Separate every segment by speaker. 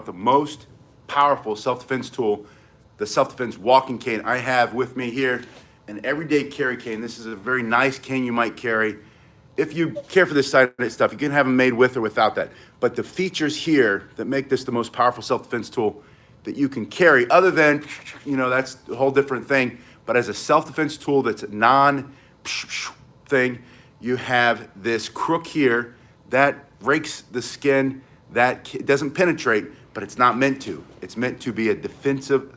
Speaker 1: the most powerful self-defense tool, the self-defense walking cane. I have with me here an everyday carry cane. This is a very nice cane you might carry. If you care for this side of stuff, you can have them made with or without that. But the features here that make this the most powerful self-defense tool that you can carry, other than, that's a whole different thing. But as a self-defense tool that's a thing, you have this crook here that rakes the skin, that it doesn't penetrate, but it's not meant to. It's meant to be a defensive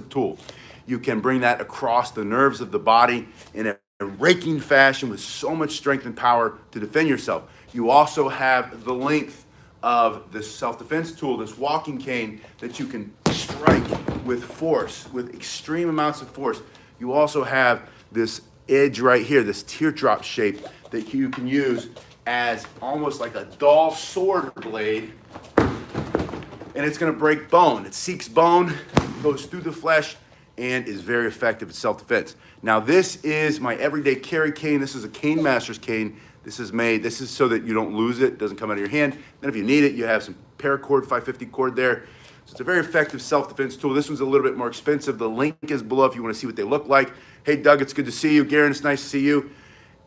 Speaker 1: tool. You can bring that across the nerves of the body in a raking fashion with so much strength and power to defend yourself. You also have the length of this self-defense tool, this walking cane, that you can strike with force, with extreme amounts of force. You also have this edge right here, this teardrop shape that you can use as almost like a dull sword blade, and it's going to break bone. It seeks bone, goes through the flesh, and is very effective at self-defense. Now, this is my everyday carry cane. This is a Cane Masters cane. This is so that you don't lose it, doesn't come out of your hand. Then if you need it, you have some paracord, 550 cord there. So it's a very effective self-defense tool. This one's a little bit more expensive. The link is below if you want to see what they look like. Hey, Doug, it's good to see you. Garen, it's nice to see you.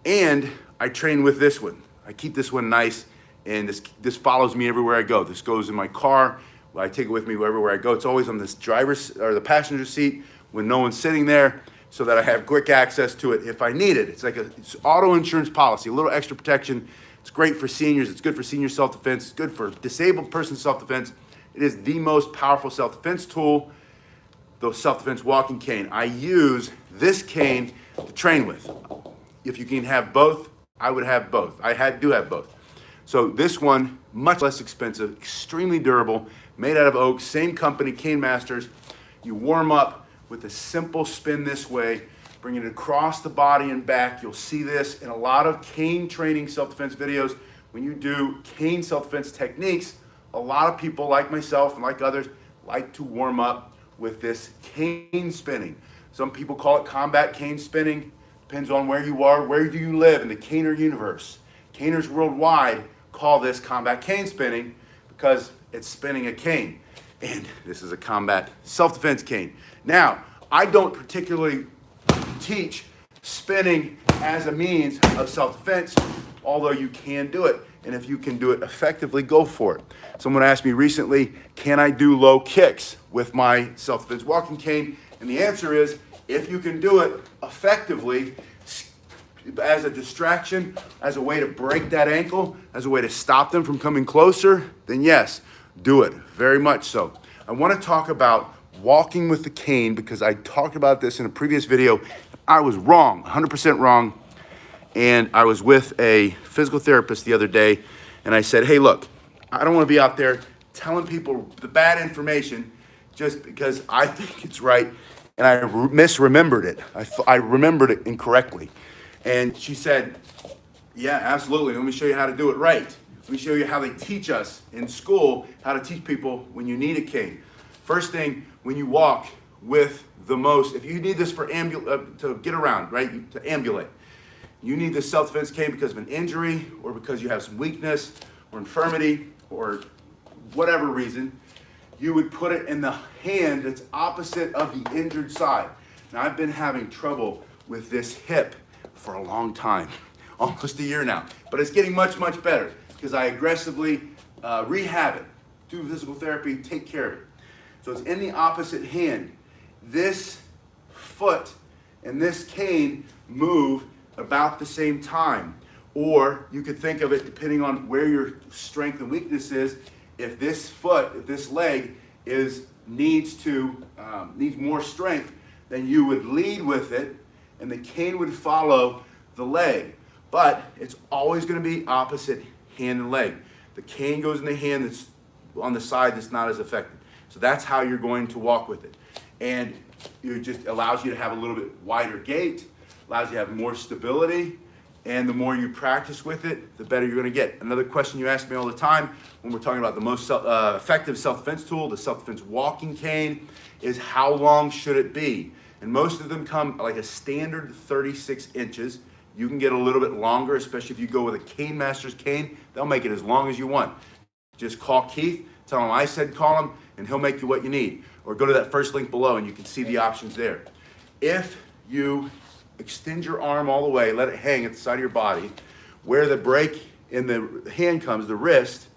Speaker 1: And I train with this one. I keep this one nice, and this follows me everywhere I go. This goes in my car. I take it with me everywhere I go. It's always on this driver's or the passenger seat when no one's sitting there, so that I have quick access to it if I need it. It's like it's auto insurance policy, a little extra protection. It's great for seniors. It's good for senior self-defense. It's good for disabled person self-defense. It is the most powerful self-defense tool, the self-defense walking cane. I use this cane to train with. If you can have both, I would have both. Do have both. So this one, much less expensive, extremely durable, made out of oak, same company, Cane Masters. You warm up with a simple spin this way, bring it across the body and back. You'll see this in a lot of cane training self-defense videos. When you do cane self-defense techniques, a lot of people like myself and like others like to warm up with this cane spinning. Some people call it combat cane spinning. Depends on where you are, where do you live in the caner universe. Caners worldwide call this combat cane spinning because it's spinning a cane. And this is a combat self-defense cane. Now, I don't particularly teach spinning as a means of self-defense, although you can do it. And if you can do it effectively, go for it. Someone asked me recently, can I do low kicks with my self-defense walking cane? And the answer is, if you can do it effectively, as a distraction, as a way to break that ankle, as a way to stop them from coming closer, then yes, do it, very much so. I want to talk about walking with the cane because I talked about this in a previous video. I was wrong, 100% wrong. And I was with a physical therapist the other day, and I said, hey, look, I don't want to be out there telling people the bad information just because I think it's right, and I misremembered it. I remembered it incorrectly. And she said, yeah, absolutely. Let me show you how to do it right. Let me show you how they teach us in school, how to teach people when you need a cane. First thing, when you walk with if you need this for to get around, right, to ambulate, you need this self-defense cane because of an injury or because you have some weakness or infirmity or whatever reason, you would put it in the hand that's opposite of the injured side. Now, I've been having trouble with this hip for a long time, almost a year now, but it's getting much, much better because I aggressively rehab it, do physical therapy, take care of it. So it's in the opposite hand. This foot and this cane move about the same time. Or you could think of it depending on where your strength and weakness is. If this leg needs more strength, then you would lead with it and the cane would follow the leg. But it's always going to be opposite hand and leg. The cane goes in the hand that's on the side that's not as effective. So that's how you're going to walk with it. And it just allows you to have a little bit wider gait, allows you to have more stability, and the more you practice with it, the better you're going to get. Another question you ask me all the time when we're talking about the most effective self-defense tool, the self-defense walking cane, is how long should it be? And most of them come like a standard 36 inches. You can get a little bit longer, especially if you go with a Cane Masters cane. They'll make it as long as you want. Just call Keith, tell Tell him I said call him, and he'll make you what you need. Or go to that first link below and you can see the options there. If you extend your arm all the way, let it hang at the side of your body, where the break in the hand comes, the wrist,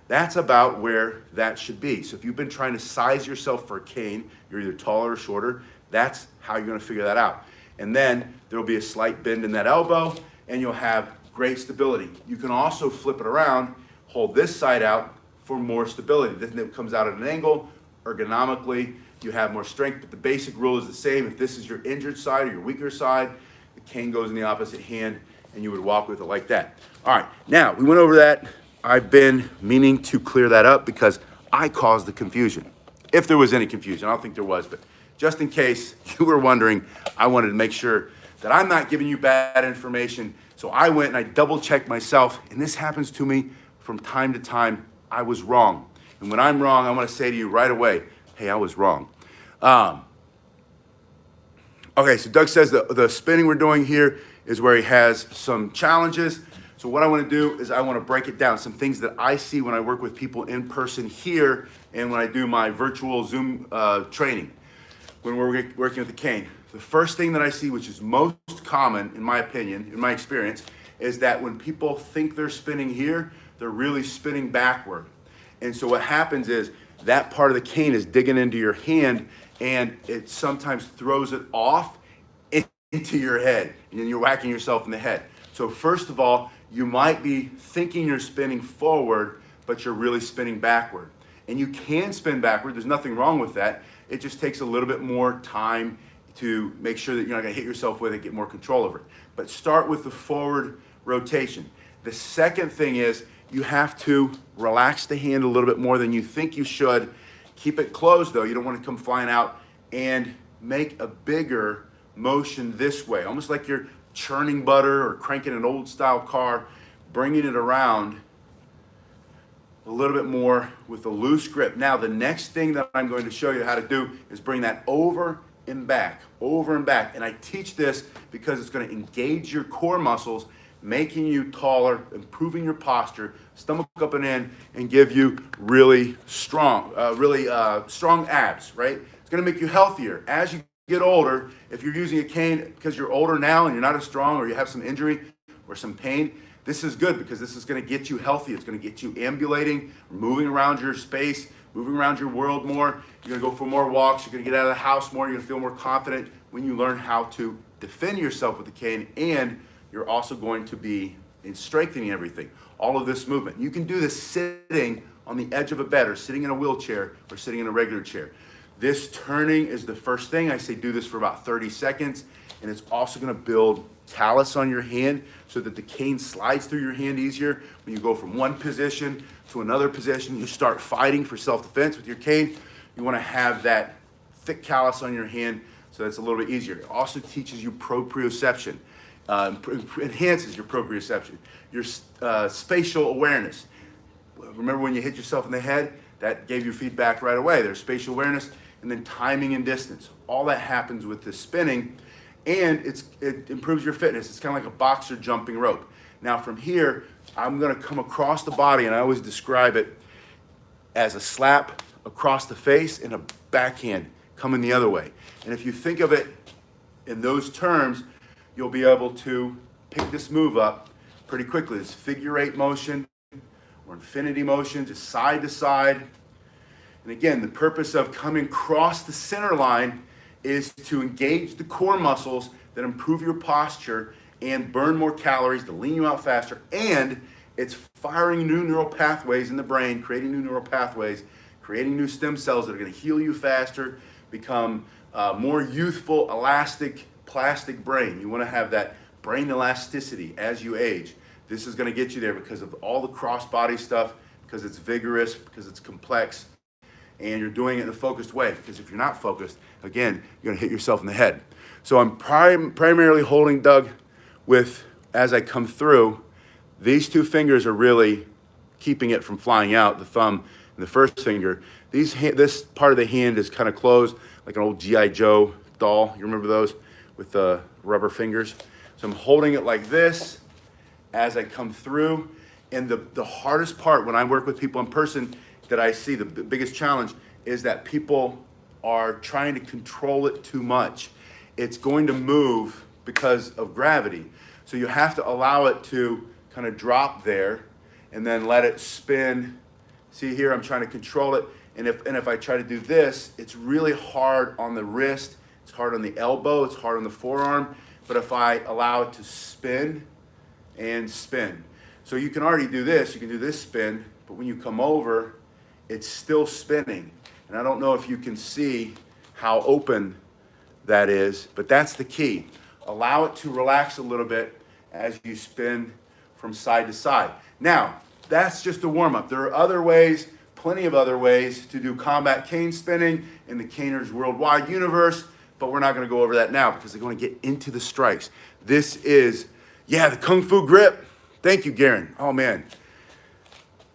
Speaker 1: that's about where that should be. So if you've been trying to size yourself for a cane, you're either taller or shorter, that's how you're gonna figure that out. And then there'll be a slight bend in that elbow and you'll have great stability. You can also flip it around, hold this side out for more stability. Then it comes out at an angle, ergonomically, you have more strength, but the basic rule is the same. If this is your injured side or your weaker side, the cane goes in the opposite hand and you would walk with it like that. All right, now we went over that. I've been meaning to clear that up because I caused the confusion. If there was any confusion, I don't think there was, but just in case you were wondering, I wanted to make sure that I'm not giving you bad information. So I went and I double checked myself, and this happens to me from time to time. I was wrong. And when I'm wrong, I want to say to you right away, hey, I was wrong. Okay, so Doug says the spinning we're doing here is where he has some challenges. So what I want to do is I want to break it down, some things that I see when I work with people in person here and when I do my virtual Zoom training, when we're working with the cane. The first thing that I see, which is most common in my opinion, in my experience, is that when people think they're spinning here, they're really spinning backward. And so what happens is that part of the cane is digging into your hand and it sometimes throws it off into your head and then you're whacking yourself in the head. So first of all, you might be thinking you're spinning forward, but you're really spinning backward. And you can spin backward, there's nothing wrong with that. It just takes a little bit more time to make sure that you're not gonna hit yourself with it, get more control over it. But start with the forward rotation. The second thing is you have to relax the hand a little bit more than you think you should. Keep it closed though, you don't wanna come flying out, and make a bigger motion this way, almost like you're churning butter or cranking an old style car, bringing it around a little bit more with a loose grip. Now, the next thing that I'm going to show you how to do is bring that over and back. And I teach this because it's going to engage your core muscles, making you taller, improving your posture, stomach up and in, and give you really strong abs, right? It's going to make you healthier. As you get older, if you're using a cane because you're older now and you're not as strong or you have some injury or some pain, this is good because this is going to get you healthy. It's going to get you ambulating, moving around your space, moving around your world more. You're going to go for more walks. You're going to get out of the house more. You're going to feel more confident when you learn how to defend yourself with the cane, and you're also going to be strengthening everything. All of this movement. You can do this sitting on the edge of a bed or sitting in a wheelchair or sitting in a regular chair. This turning is the first thing. I say do this for about 30 seconds, and it's also gonna build callus on your hand so that the cane slides through your hand easier. When you go from one position to another position, you start fighting for self-defense with your cane, you wanna have that thick callus on your hand so that's a little bit easier. It also teaches you proprioception, enhances your proprioception, your spatial awareness. Remember when you hit yourself in the head? That gave you feedback right away. There's spatial awareness, and then timing and distance. All that happens with the spinning, and it improves your fitness. It's kind of like a boxer jumping rope. Now from here, I'm gonna come across the body, and I always describe it as a slap across the face and a backhand coming the other way. And if you think of it in those terms, you'll be able to pick this move up pretty quickly. This figure eight motion or infinity motion, just side to side. And again, the purpose of coming across the center line is to engage the core muscles that improve your posture and burn more calories to lean you out faster. And it's firing new neural pathways in the brain, creating new neural pathways, creating new stem cells that are going to heal you faster, become more youthful, elastic, plastic brain. You want to have that brain elasticity as you age. This is going to get you there because of all the cross-body stuff, because it's vigorous, because it's complex, and you're doing it in a focused way. Because if you're not focused, again, you're going to hit yourself in the head. So I'm primarily holding Doug with, as I come through, these two fingers are really keeping it from flying out, the thumb and the first finger. This part of the hand is kind of closed, like an old G.I. Joe doll. You remember those with the rubber fingers? So I'm holding it like this as I come through. And the hardest part when I work with people in person that I see, the biggest challenge, is that people are trying to control it too much. It's going to move because of gravity. So you have to allow it to kind of drop there and then let it spin. See here, I'm trying to control it. And if I try to do this, it's really hard on the wrist, it's hard on the elbow, it's hard on the forearm. But if I allow it to spin and spin. So you can already do this, you can do this spin, but when you come over, it's still spinning. And I don't know if you can see how open that is, but that's the key. Allow it to relax a little bit as you spin from side to side. Now, that's just a warm-up. There are other ways, plenty of other ways to do combat cane spinning in the Caners Worldwide universe, but we're not going to go over that now because they're going to get into the strikes. This is, the Kung Fu grip. Thank you, Garen. Oh, man.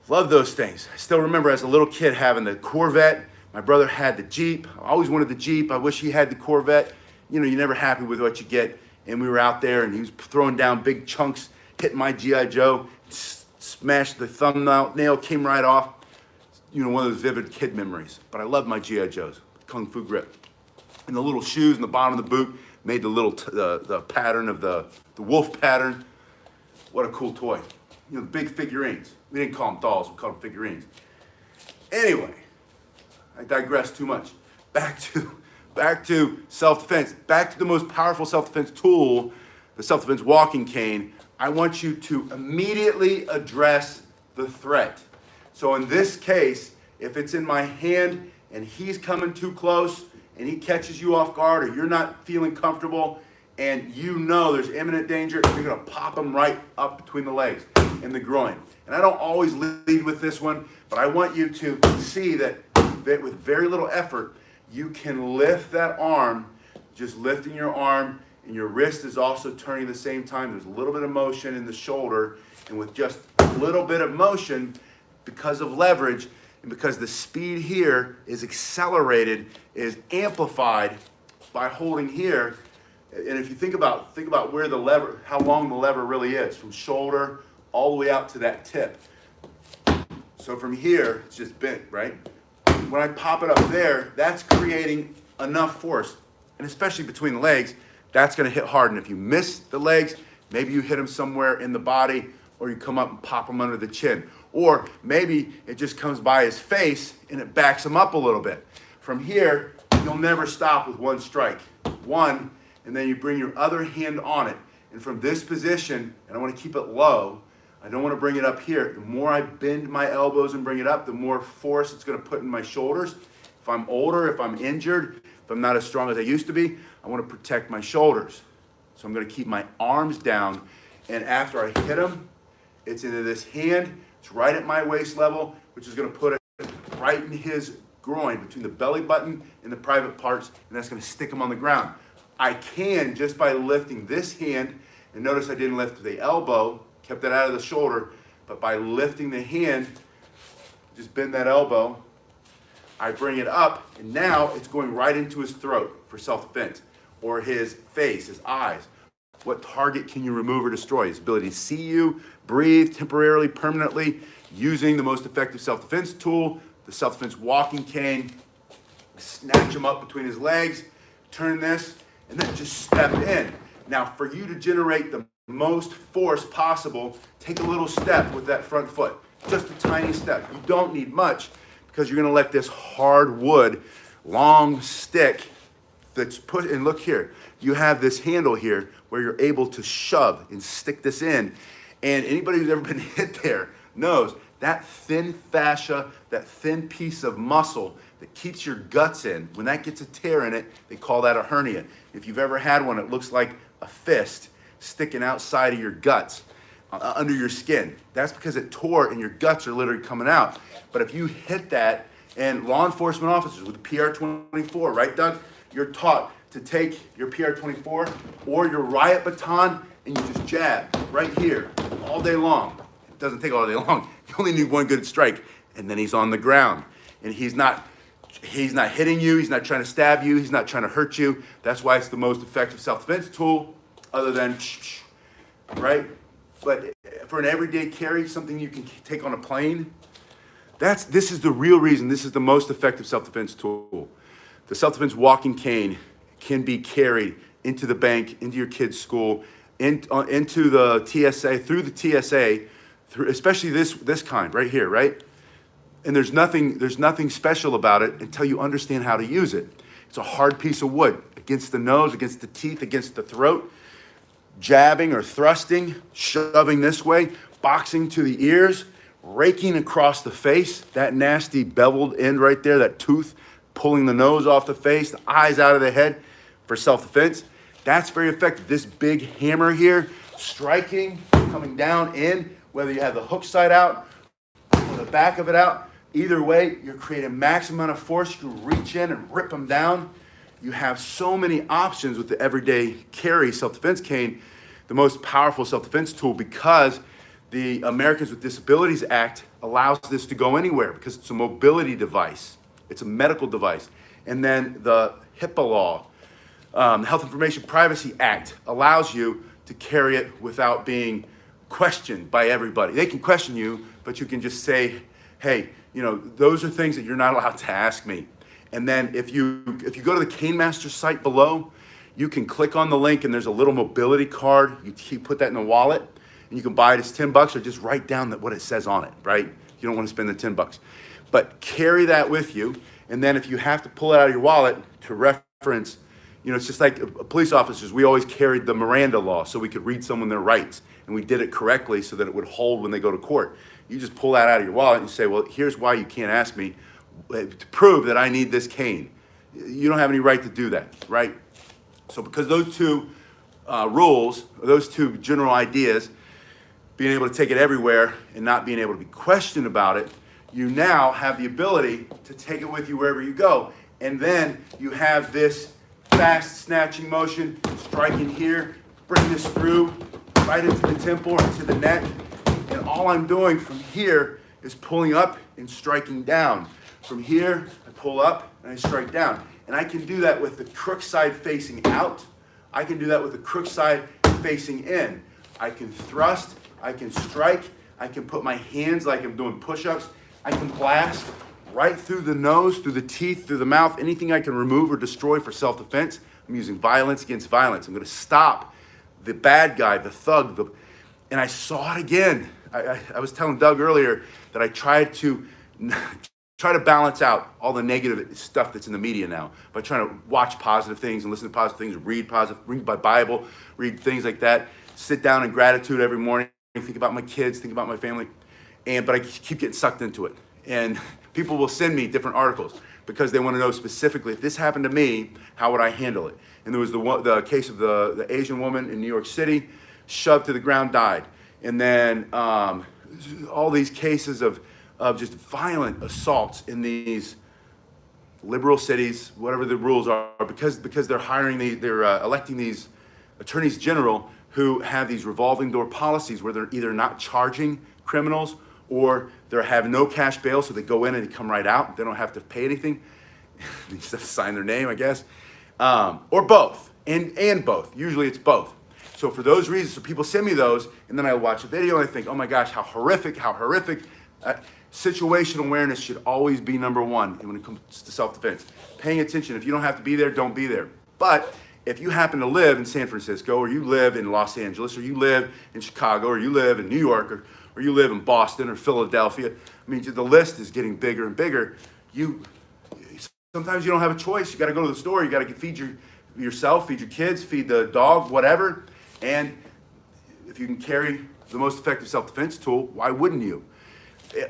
Speaker 1: Love those things. I still remember as a little kid having the Corvette. My brother had the Jeep. I always wanted the Jeep. I wish he had the Corvette. You know, you're never happy with what you get. And we were out there, and he was throwing down big chunks, hitting my G.I. Joe, smashed the thumbnail, came right off. You know, one of those vivid kid memories. But I love my G.I. Joes, Kung Fu grip. And the little shoes in the bottom of the boot made the little the pattern of the wolf pattern. What a cool toy. You know, the big figurines. We didn't call them dolls, we called them figurines. Anyway, I digress too much. Back to self-defense. Back to the most powerful self-defense tool, the self-defense walking cane. I want you to immediately address the threat. So in this case, if it's in my hand and he's coming too close and he catches you off guard or you're not feeling comfortable and you know there's imminent danger, you're gonna pop him right up between the legs and the groin. And I don't always lead with this one, but I want you to see that with very little effort, you can lift that arm, just lifting your arm, and your wrist is also turning at the same time. There's a little bit of motion in the shoulder, and with just a little bit of motion, because of leverage, and because the speed here is accelerated, is amplified by holding here. And if you think about where the lever, how long the lever really is, from shoulder all the way out to that tip. So from here, it's just bent, right? When I pop it up there, that's creating enough force, and especially between the legs, that's gonna hit hard. And if you miss the legs, maybe you hit them somewhere in the body, or you come up and pop him under the chin. Or maybe it just comes by his face and it backs him up a little bit. From here, you'll never stop with one strike. One, and then you bring your other hand on it. And from this position, and I want to keep it low, I don't want to bring it up here. The more I bend my elbows and bring it up, the more force it's going to put in my shoulders. If I'm older, if I'm injured, if I'm not as strong as I used to be, I want to protect my shoulders. So I'm going to keep my arms down, and after I hit him, it's into this hand. It's right at my waist level, which is going to put it right in his groin, between the belly button and the private parts, and that's going to stick him on the ground. I can, just by lifting this hand, and notice I didn't lift the elbow, kept that out of the shoulder, but by lifting the hand, just bend that elbow, I bring it up, and now it's going right into his throat for self-defense, or his face, his eyes. What target can you remove or destroy? His ability to see you, breathe temporarily, permanently, using the most effective self-defense tool, the self-defense walking cane. Snatch him up between his legs, turn this, and then just step in. Now, for you to generate the most force possible, take a little step with that front foot. Just a tiny step. You don't need much, because you're going to let this hard wood, long stick that's put, and look here, you have this handle here where you're able to shove and stick this in. And anybody who's ever been hit there knows that thin fascia, that thin piece of muscle that keeps your guts in, when that gets a tear in it, they call that a hernia. If you've ever had one, it looks like a fist sticking outside of your guts, under your skin. That's because it tore and your guts are literally coming out. But if you hit that, and law enforcement officers with the PR-24, right, Doug? You're taught to take your PR-24 or your riot baton and you just jab right here all day long. It doesn't take all day long. You only need one good strike, and then he's on the ground. And he's not hitting you, he's not trying to stab you, he's not trying to hurt you. That's why it's the most effective self-defense tool, other than, right? But for an everyday carry, something you can take on a plane, This is the real reason. This is the most effective self-defense tool. The self-defense walking cane can be carried into the bank, into your kid's school, into the TSA, through the TSA, especially this kind right here, right? And there's nothing special about it until you understand how to use it. It's a hard piece of wood against the nose, against the teeth, against the throat, jabbing or thrusting, shoving this way, boxing to the ears, raking across the face, that nasty beveled end right there, that tooth, pulling the nose off the face, the eyes out of the head for self-defense. That's very effective. This big hammer here, striking, coming down in, whether you have the hook side out or the back of it out, either way, you're creating maximum amount of force. You reach in and rip them down. You have so many options with the everyday carry self-defense cane, the most powerful self-defense tool, because the Americans with Disabilities Act allows this to go anywhere because it's a mobility device. It's a medical device. And then the HIPAA law, the Health Information Privacy Act, allows you to carry it without being questioned by everybody. They can question you, but you can just say, hey, those are things that you're not allowed to ask me. And then if you go to the Cane Master site below, you can click on the link and there's a little mobility card. You put that in the wallet and you can buy it. It's $10 or just write down what it says on it, right? You don't want to spend the $10. But carry that with you. And then if you have to pull it out of your wallet to reference, it's just like police officers, we always carried the Miranda law so we could read someone their rights. And we did it correctly so that it would hold when they go to court. You just pull that out of your wallet and you say, well, here's why you can't ask me to prove that I need this cane. You don't have any right to do that, right? So because those two rules, those two general ideas, being able to take it everywhere and not being able to be questioned about it, you now have the ability to take it with you wherever you go. And then you have this fast snatching motion, striking here, bring this through, right into the temple or into the neck. And all I'm doing from here is pulling up and striking down. From here, I pull up and I strike down. And I can do that with the crook side facing out. I can do that with the crook side facing in. I can thrust, I can strike, I can put my hands like I'm doing push-ups. I can blast right through the nose, through the teeth, through the mouth, anything I can remove or destroy for self-defense. I'm using violence against violence. I'm going to stop the bad guy, the thug. And I saw it again. I was telling Doug earlier that I tried to balance out all the negative stuff that's in the media now by trying to watch positive things and listen to positive things, read my Bible, read things like that, sit down in gratitude every morning, think about my kids, think about my family. But I keep getting sucked into it. And people will send me different articles because they want to know specifically, if this happened to me, how would I handle it? And there was the case of the Asian woman in New York City, shoved to the ground, died. And then all these cases of just violent assaults in these liberal cities, whatever the rules are, because they're they're electing these attorneys general who have these revolving door policies where they're either not charging criminals or they have no cash bail, so they go in and they come right out. They don't have to pay anything. They just have to sign their name, I guess. Or both, and both. Usually it's both. So for those reasons, so people send me those, and then I watch a video and I think, oh my gosh, how horrific. Situational awareness should always be number one when it comes to self-defense. Paying attention. If you don't have to be there, don't be there. But if you happen to live in San Francisco, or you live in Los Angeles, or you live in Chicago, or you live in New York, or you live in Boston or Philadelphia, I mean, the list is getting bigger and bigger. Sometimes you don't have a choice. You got to go to the store. You got to feed yourself, feed your kids, feed the dog, whatever. And if you can carry the most effective self-defense tool, why wouldn't you?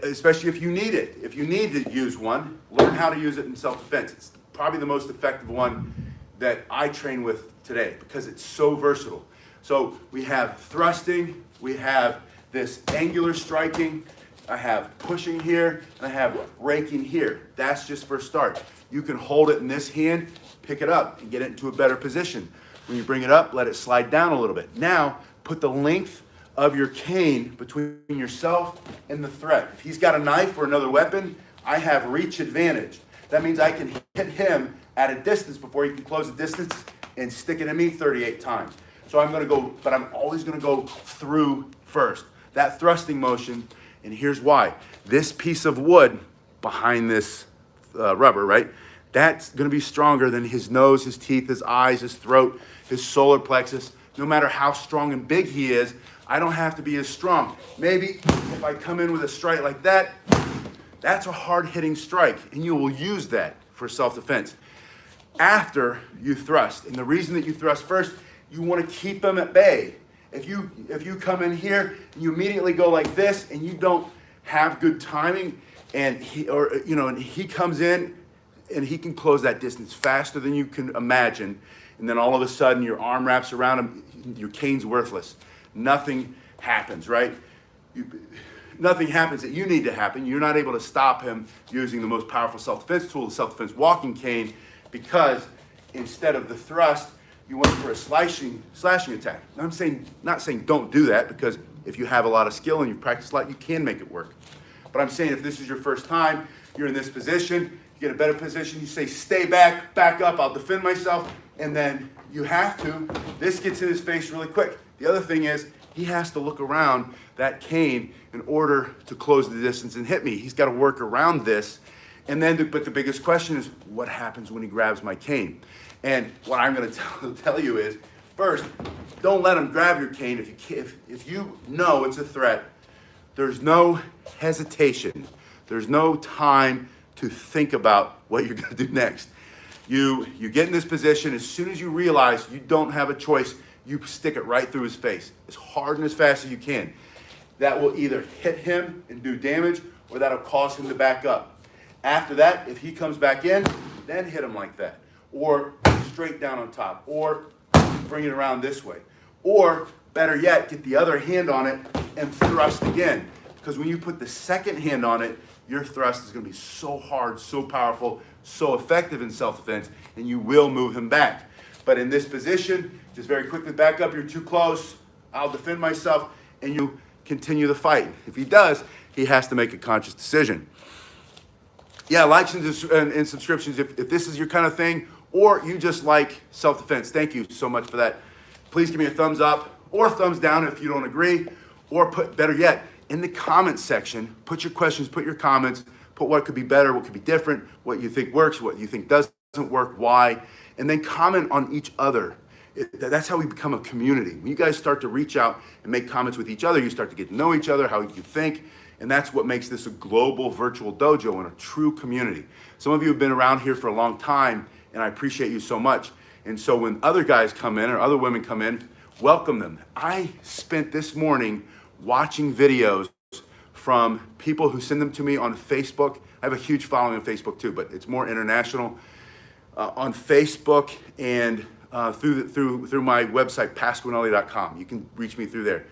Speaker 1: Especially if you need it. If you need to use one, learn how to use it in self-defense. It's probably the most effective one that I train with today because it's so versatile. So we have thrusting, we have this angular striking, I have pushing here, and I have raking here. That's just for a start. You can hold it in this hand, pick it up, and get it into a better position. When you bring it up, let it slide down a little bit. Now, put the length of your cane between yourself and the threat. If he's got a knife or another weapon, I have reach advantage. That means I can hit him at a distance before he can close the distance and stick it in me 38 times. So I'm going to go, but I'm always going to go through first. That thrusting motion And here's why. This piece of wood behind this rubber, right? That's going to be stronger than his nose, his teeth, his eyes, his throat, his solar plexus. No matter how strong and big he is, I don't have to be as strong. Maybe if I come in with a strike like that, that's a hard-hitting strike, and you will use that for self-defense. After you thrust, and the reason that you thrust first, you want to keep him at bay. If you come in here and you immediately go like this, and you don't have good timing, and he comes in, and he can close that distance faster than you can imagine, and then all of a sudden your arm wraps around him, your cane's worthless. Nothing happens, right? Nothing happens that you need to happen. You're not able to stop him using the most powerful self-defense tool, the self-defense walking cane, because instead of the thrust, you went for a slashing attack. I'm not saying don't do that, because if you have a lot of skill and you've practiced a lot, you can make it work. But I'm saying if this is your first time, you're in this position, you get a better position, you say stay back, back up, I'll defend myself, and then you have to. This gets in his face really quick. The other thing is, he has to look around that cane in order to close the distance and hit me. He's got to work around this. And then, but the biggest question is, what happens when he grabs my cane? And what I'm going to tell you is, first, don't let him grab your cane. If you know it's a threat, there's no hesitation. There's no time to think about what you're going to do next. You get in this position. As soon as you realize you don't have a choice, you stick it right through his face as hard and as fast as you can. That will either hit him and do damage, or that'll cause him to back up. After that, if he comes back in, then hit him like that, or straight down on top, or bring it around this way, or better yet, get the other hand on it and thrust again. Because when you put the second hand on it, your thrust is going to be so hard, so powerful, so effective in self-defense, and you will move him back. But in this position, just very quickly back up. You're too close. I'll defend myself, and you continue the fight. If he does, he has to make a conscious decision. Yeah, likes and subscriptions if this is your kind of thing, or you just like self-defense. Thank you so much for that. Please give me a thumbs up or a thumbs down if you don't agree, or better yet, in the comments section, put your questions, put your comments, put what could be better, what could be different, what you think works, what you think doesn't work, why, and then comment on each other. That's how we become a community. When you guys start to reach out and make comments with each other, you start to get to know each other, how you think, and that's what makes this a global virtual dojo and a true community. Some of you have been around here for a long time, and I appreciate you so much. And so when other guys come in or other women come in, welcome them. I spent this morning watching videos from people who send them to me on Facebook. I have a huge following on Facebook too, but it's more international. On Facebook and through my website, pasquinelli.com. You can reach me through there.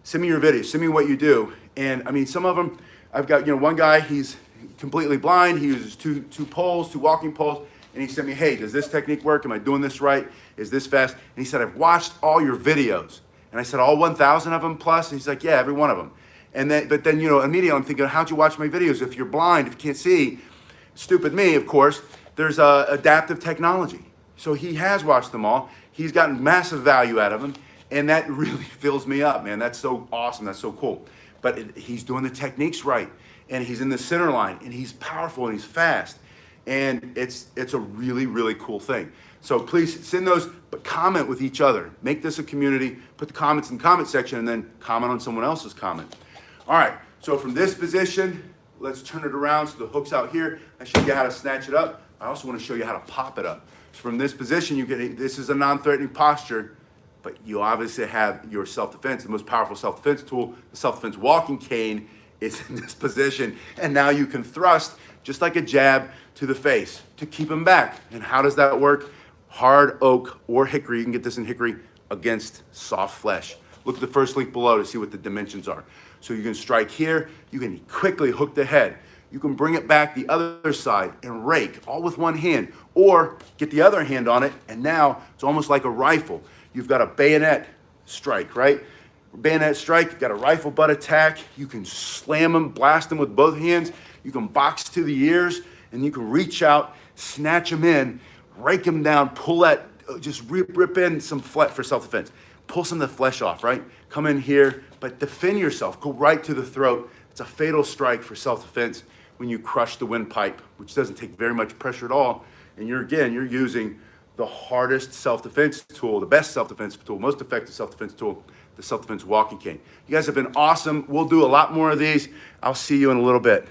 Speaker 1: Send me your videos. Send me what you do. And I mean, some of them, I've got, one guy, he's completely blind. He uses two walking poles. And he sent me, hey, does this technique work? Am I doing this right? Is this fast? And he said, I've watched all your videos. And I said, all 1,000 of them plus? And he's like, yeah, every one of them. But then, immediately I'm thinking, how'd you watch my videos? If you're blind, if you can't see, stupid me, of course, there's adaptive technology. So he has watched them all. He's gotten massive value out of them. And that really fills me up, man. That's so awesome. That's so cool. But he's doing the techniques right. And he's in the center line. And he's powerful and he's fast. And it's a really, really cool thing. So please send those, but comment with each other. Make this a community. Put the comments in the comment section and then comment on someone else's comment. All right, so from this position, let's turn it around so the hook's out here. I show you how to snatch it up. I also want to show you how to pop it up. So from this position, this is a non-threatening posture, but you obviously have your self-defense. The most powerful self-defense tool, the self-defense walking cane, is in this position. And now you can thrust just like a jab to the face to keep him back. And how does that work? Hard oak or hickory, you can get this in hickory, against soft flesh. Look at the first link below to see what the dimensions are. So you can strike here, you can quickly hook the head. You can bring it back the other side and rake, all with one hand, or get the other hand on it, and now it's almost like a rifle. You've got a bayonet strike, right? Bayonet strike, you've got a rifle butt attack. You can slam them, blast them with both hands. You can box to the ears, and you can reach out, snatch them in, rake them down, pull that, just rip in some flesh for self-defense. Pull some of the flesh off, right? Come in here, but defend yourself. Go right to the throat. It's a fatal strike for self-defense when you crush the windpipe, which doesn't take very much pressure at all. And you're using the hardest self-defense tool, the best self-defense tool, most effective self-defense tool, the self-defense walking cane. You guys have been awesome. We'll do a lot more of these. I'll see you in a little bit.